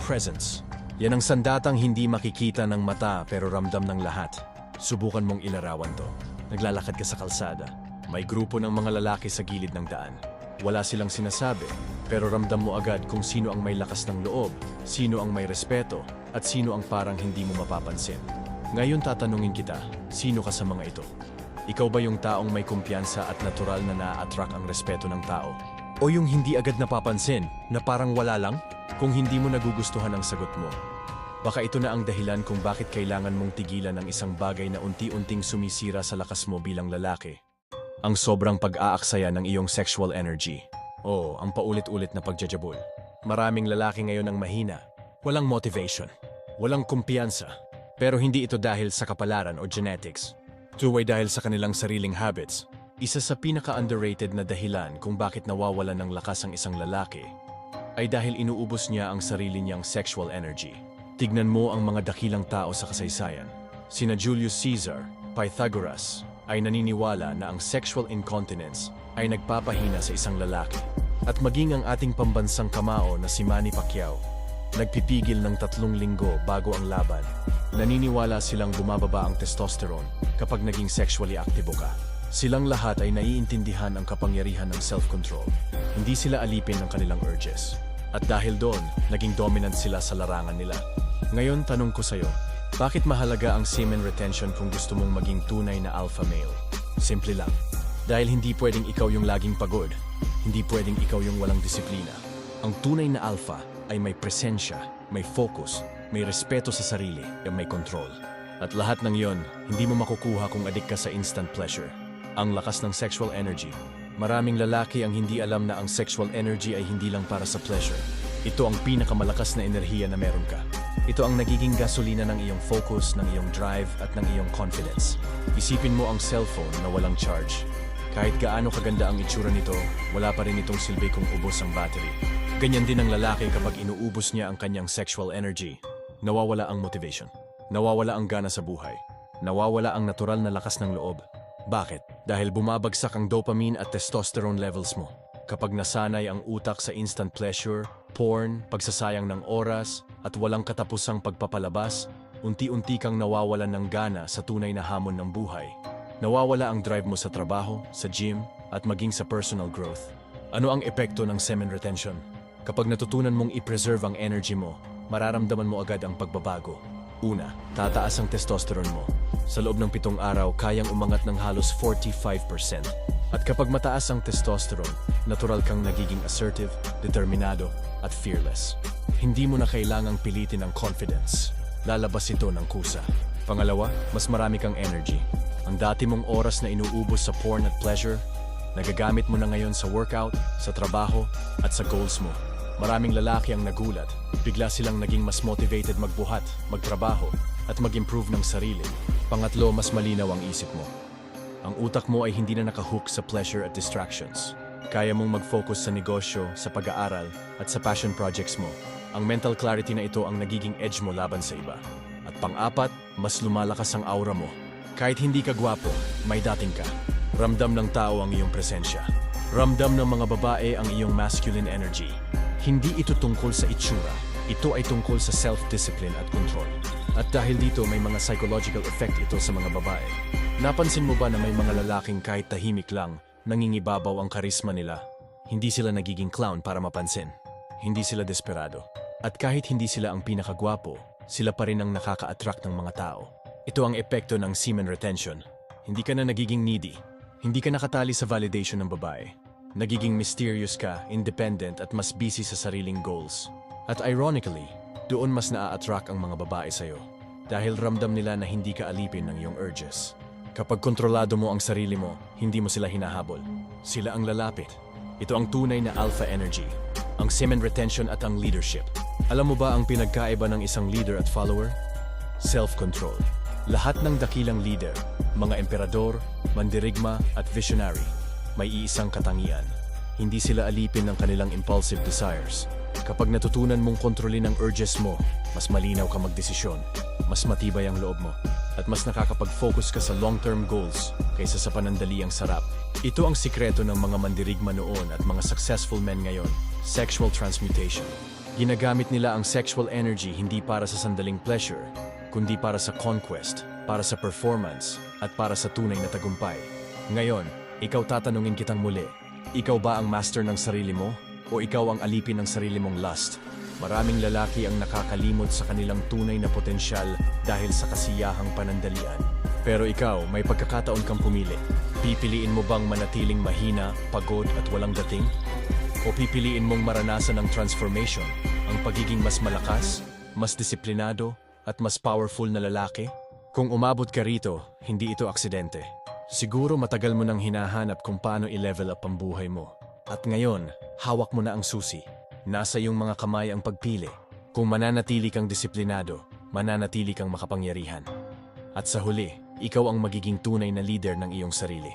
presence. Yan ang sandatang hindi makikita ng mata pero ramdam ng lahat. Subukan mong ilarawan to. Naglalakad ka sa kalsada. May grupo ng mga lalaki sa gilid ng daan. Wala silang sinasabi, pero ramdam mo agad kung sino ang may lakas ng loob, sino ang may respeto, at sino ang parang hindi mo mapapansin. Ngayon tatanungin kita, sino ka sa mga ito? Ikaw ba yung taong may kumpiyansa at natural na na-attract ang respeto ng tao? O yung hindi agad napapansin, na parang wala lang? Kung hindi mo nagugustuhan ang sagot mo, baka ito na ang dahilan kung bakit kailangan mong tigilan ang isang bagay na unti-unting sumisira sa lakas mo bilang lalaki. Ang sobrang pag-aaksaya ng iyong sexual energy. O ang paulit-ulit na pagjajabol. Maraming lalaki ngayon ang mahina. Walang motivation. Walang kumpiyansa. Pero hindi ito dahil sa kapalaran o genetics. Ito ay dahil sa kanilang sariling habits. Isa sa pinaka-underrated na dahilan kung bakit nawawalan ng lakas ang isang lalaki ay dahil inuubos niya ang sarili niyang sexual energy. Tignan mo ang mga dakilang tao sa kasaysayan. Sina Julius Caesar, Pythagoras, ay naniniwala na ang sexual incontinence ay nagpapahina sa isang lalaki. At maging ang ating pambansang kamao na si Manny Pacquiao, nagpipigil ng 3 linggo bago ang laban. Naniniwala silang bumababa ang testosterone kapag naging sexually aktibo ka. Silang lahat ay naiintindihan ang kapangyarihan ng self-control. Hindi sila alipin ng kanilang urges. At dahil doon, naging dominant sila sa larangan nila. Ngayon, tanong ko sa'yo, bakit mahalaga ang semen retention kung gusto mong maging tunay na alpha male? Simple lang. Dahil hindi pwedeng ikaw yung laging pagod. Hindi pwedeng ikaw yung walang disiplina. Ang tunay na alpha ay may presensya, may focus, may respeto sa sarili, at may control. At lahat ng yon, hindi mo makukuha kung adik ka sa instant pleasure. Ang lakas ng sexual energy. Maraming lalaki ang hindi alam na ang sexual energy ay hindi lang para sa pleasure. Ito ang pinakamalakas na enerhiya na meron ka. Ito ang nagiging gasolina ng iyong focus, ng iyong drive, at ng iyong confidence. Isipin mo ang cellphone na walang charge. Kahit gaano kaganda ang itsura nito, wala pa rin itong silbi kung ubos ang battery. Ganyan din ang lalaki kapag inuubos niya ang kanyang sexual energy. Nawawala ang motivation. Nawawala ang gana sa buhay. Nawawala ang natural na lakas ng loob. Bakit? Dahil bumabagsak ang dopamine at testosterone levels mo. Kapag nasanay ang utak sa instant pleasure, porn, pagsasayang ng oras, at walang katapusang pagpapalabas, unti-unti kang nawawalan ng gana sa tunay na hamon ng buhay. Nawawala ang drive mo sa trabaho, sa gym, at maging sa personal growth. Ano ang epekto ng semen retention? Kapag natutunan mong i-preserve ang energy mo, mararamdaman mo agad ang pagbabago. Una, tataas ang testosterone mo. Sa loob ng 7 araw, kayang umangat ng halos 45%. At kapag mataas ang testosterone, natural kang nagiging assertive, determinado, at fearless. Hindi mo na kailangang pilitin ang confidence. Lalabas ito ng kusa. Pangalawa, mas marami kang energy. Ang dati mong oras na inuubos sa porn at pleasure, nagagamit mo na ngayon sa workout, sa trabaho, at sa goals mo. Maraming lalaki ang nagulat. Bigla silang naging mas motivated magbuhat, magtrabaho, at mag-improve ng sarili. Pangatlo, mas malinaw ang isip mo. Ang utak mo ay hindi na nakahook sa pleasure at distractions. Kaya mong mag-focus sa negosyo, sa pag-aaral, at sa passion projects mo. Ang mental clarity na ito ang nagiging edge mo laban sa iba. At pang-apat, mas lumalakas ang aura mo. Kahit hindi ka gwapo, may dating ka. Ramdam ng tao ang iyong presensya. Ramdam ng mga babae ang iyong masculine energy. Hindi ito tungkol sa itsura. Ito ay tungkol sa self-discipline at control. At dahil dito may mga psychological effect ito sa mga babae. Napansin mo ba na may mga lalaking kahit tahimik lang, nangingibabaw ang karisma nila? Hindi sila nagiging clown para mapansin. Hindi sila desperado. At kahit hindi sila ang pinakagwapo, sila pa rin ang nakaka-attract ng mga tao. Ito ang epekto ng semen retention. Hindi ka na nagiging needy. Hindi ka nakatali sa validation ng babae. Nagiging mysterious ka, independent at mas busy sa sariling goals. At ironically, doon mas naa-attract ang mga babae sa'yo. Dahil ramdam nila na hindi ka alipin ng iyong urges. Kapag kontrolado mo ang sarili mo, hindi mo sila hinahabol. Sila ang lalapit. Ito ang tunay na alpha energy. Ang semen retention at ang leadership. Alam mo ba ang pinagkaiba ng isang leader at follower? Self-control. Lahat ng dakilang leader, mga emperador, mandirigma at visionary, may iisang katangian. Hindi sila alipin ng kanilang impulsive desires. Kapag natutunan mong kontrolin ang urges mo, mas malinaw ka magdesisyon, mas matibay ang loob mo, at mas nakakapag-focus ka sa long-term goals kaysa sa panandaliang sarap. Ito ang sikreto ng mga mandirigma noon at mga successful men ngayon, sexual transmutation. Ginagamit nila ang sexual energy hindi para sa sandaling pleasure, kundi para sa conquest, para sa performance, at para sa tunay na tagumpay. Ngayon, ikaw tatanungin kitang muli, ikaw ba ang master ng sarili mo? O ikaw ang alipin ng sarili mong lust? Maraming lalaki ang nakakalimot sa kanilang tunay na potensyal dahil sa kasiyahang panandalian. Pero ikaw, may pagkakataon kang pumili. Pipiliin mo bang manatiling mahina, pagod at walang dating? O pipiliin mong maranasan ang transformation, ang pagiging mas malakas, mas disiplinado, at mas powerful na lalaki? Kung umabot ka rito, hindi ito aksidente. Siguro matagal mo nang hinahanap kung paano i-level up ang buhay mo. At ngayon, hawak mo na ang susi. Nasa iyong mga kamay ang pagpili. Kung mananatili kang disiplinado, mananatili kang makapangyarihan. At sa huli, ikaw ang magiging tunay na leader ng iyong sarili.